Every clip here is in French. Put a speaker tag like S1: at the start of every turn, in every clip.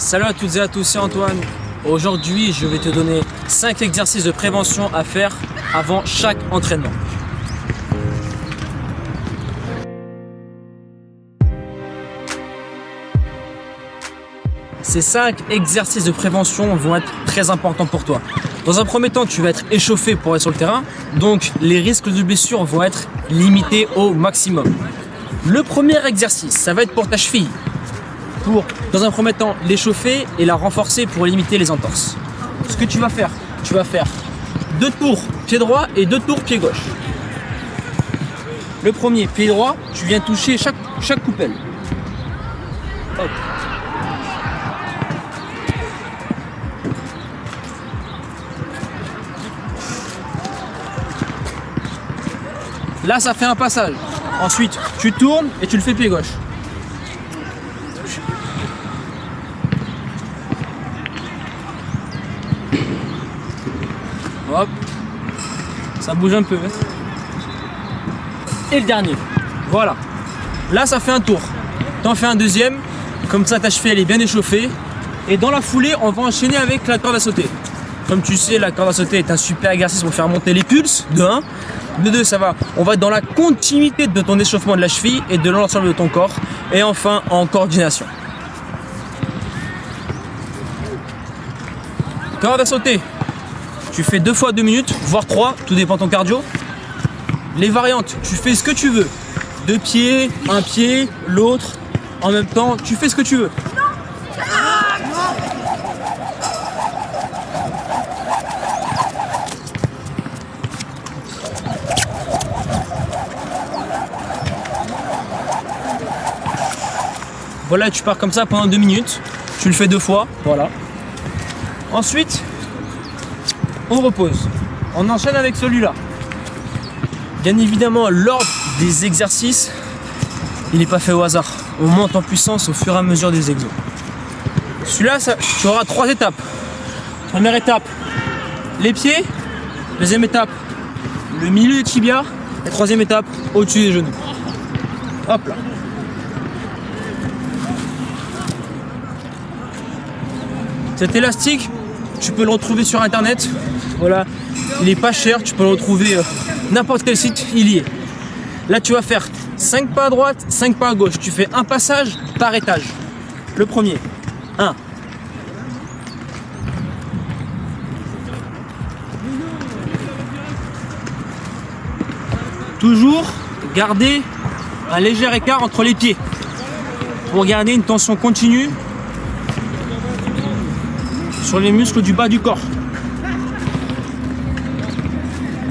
S1: Salut à toutes et à tous, c'est Antoine. Aujourd'hui, je vais te donner 5 exercices de prévention à faire avant chaque entraînement. Ces 5 exercices de prévention vont être très importants pour toi. Dans un premier temps, tu vas être échauffé pour être sur le terrain, donc les risques de blessure vont être limités au maximum. Le premier exercice, ça va être pour ta cheville. Pour, dans un premier temps, l'échauffer et la renforcer pour limiter les entorses. Ce que tu vas faire 2 tours pied droit et 2 tours pied gauche. Le premier, pied droit, tu viens toucher chaque coupelle. Hop. Là, ça fait un passage. Ensuite, tu tournes et tu le fais pied gauche. Hop, ça bouge un peu. Et le dernier, voilà. Là, ça fait un tour. T'en fais un deuxième, comme ça ta cheville elle est bien échauffée. Et dans la foulée, on va enchaîner avec la corde à sauter. Comme tu sais, la corde à sauter est un super exercice pour faire monter les pulses, de 1. De 2, ça va. On va être dans la continuité de ton échauffement de la cheville et de l'ensemble de ton corps. Et enfin, en coordination. Corde à sauter. Tu fais 2 fois 2 minutes, voire 3, tout dépend de ton cardio. Les variantes, tu fais ce que tu veux. 2 pieds, un pied, l'autre. En même temps, tu fais ce que tu veux. Voilà, tu pars comme ça pendant 2 minutes. Tu le fais 2 fois, voilà. Ensuite, on repose. On enchaîne avec celui-là. Bien évidemment, l'ordre des exercices, il n'est pas fait au hasard. On monte en puissance au fur et à mesure des exos. Celui-là, tu auras 3 étapes. Première étape, les pieds. Deuxième étape, le milieu des tibias. Et troisième étape, au-dessus des genoux. Hop là. Cet élastique, tu peux le retrouver sur internet. Voilà, il est pas cher, tu peux le retrouver n'importe quel site, il y est. Là, tu vas faire 5 pas à droite, 5 pas à gauche. Tu fais un passage par étage. Le premier, 1. Toujours garder un léger écart entre les pieds pour garder une tension continue sur les muscles du bas du corps.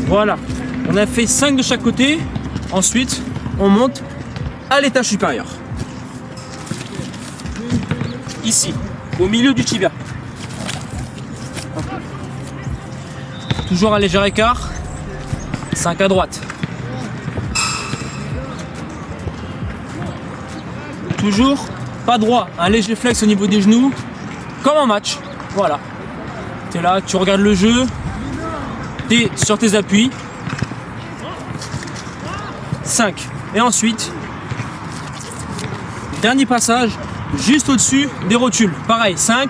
S1: Voilà, on a fait 5 de chaque côté. Ensuite, on monte à l'étage supérieur. Ici, au milieu du tibia. Toujours un léger écart. 5 à droite. Toujours pas droit, un léger flex au niveau des genoux, comme en match. Voilà. Tu es là, tu regardes le jeu. Tu es sur tes appuis. 5. Et ensuite, dernier passage, juste au-dessus des rotules. Pareil, 5.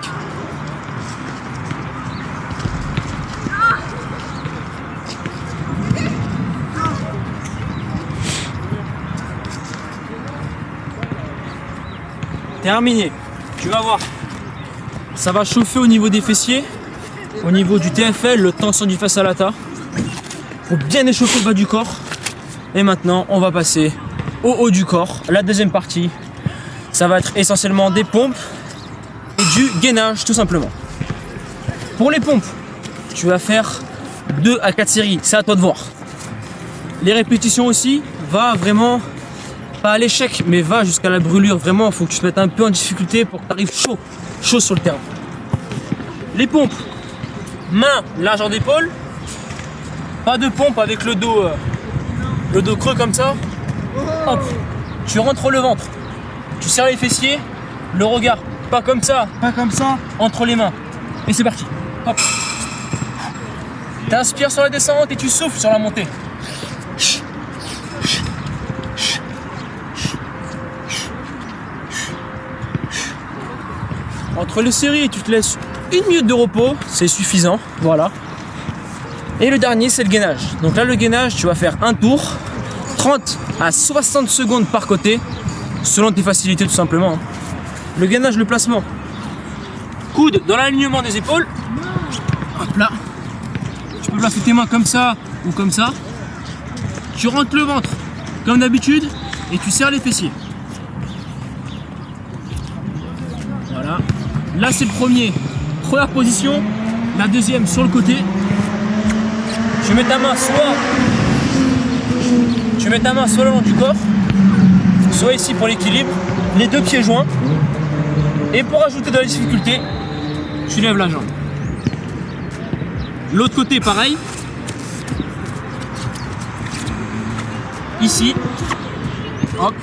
S1: Terminé. Tu vas voir. Ça va chauffer au niveau des fessiers, au niveau du TFL, le tension du face à lata, pour bien échauffer le bas du corps. Et maintenant, on va passer au haut du corps. La deuxième partie, ça va être essentiellement des pompes et du gainage, tout simplement. Pour les pompes, tu vas faire 2 à 4 séries, c'est à toi de voir. Les répétitions aussi, va vraiment, pas à l'échec, mais va jusqu'à la brûlure. Vraiment, il faut que tu te mettes un peu en difficulté pour que tu arrives chaud sur le terrain. Les pompes, main, largeur d'épaule. Pas de pompe avec le dos creux comme ça. Hop, tu rentres le ventre. Tu serres les fessiers, le regard, pas comme ça, entre les mains. Et c'est parti. Hop. Tu inspires sur la descente et tu souffles sur la montée. Entre les séries, tu te laisses 1 minute de repos, c'est suffisant. Voilà. Et le dernier, c'est le gainage. Donc là, le gainage, tu vas faire un tour, 30 à 60 secondes par côté, selon tes facilités tout simplement. Le gainage, le placement. Coude dans l'alignement des épaules. Hop là. Tu peux placer tes mains comme ça ou comme ça. Tu rentres le ventre comme d'habitude et tu serres les fessiers. Voilà. Là, c'est le premier. Première position. La deuxième sur le côté. Tu mets ta main soit le long du corps, soit ici pour l'équilibre, les deux pieds joints. Et pour ajouter de la difficulté, tu lèves la jambe. L'autre côté, pareil. Ici, hop.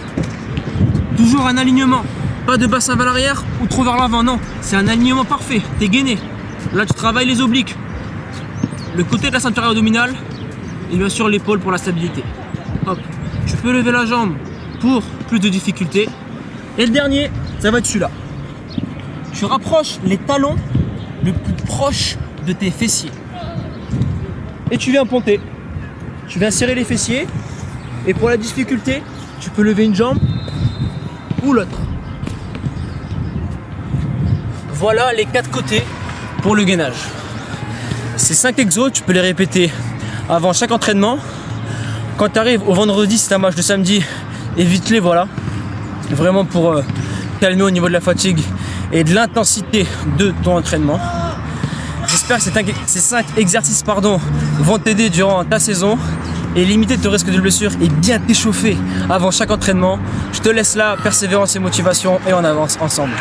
S1: Toujours un alignement. Pas de bassin vers l'arrière ou trop vers l'avant, non. C'est un alignement parfait. T'es gainé. Là, tu travailles les obliques. Le côté de la ceinture abdominale et bien sûr l'épaule pour la stabilité. Hop. Tu peux lever la jambe pour plus de difficulté. Et le dernier, ça va être celui-là. Tu rapproches les talons le plus proche de tes fessiers. Et tu viens ponter. Tu viens serrer les fessiers. Et pour la difficulté, tu peux lever une jambe ou l'autre. Voilà les 4 côtés pour le gainage. Ces 5 exos, tu peux les répéter avant chaque entraînement. Quand tu arrives au vendredi, si tu as un match de samedi, évite-les, voilà. Vraiment pour calmer au niveau de la fatigue et de l'intensité de ton entraînement. J'espère que ces 5 exercices vont t'aider durant ta saison et limiter ton risque de blessure et bien t'échauffer avant chaque entraînement. Je te laisse là, persévérance et motivation et on avance ensemble.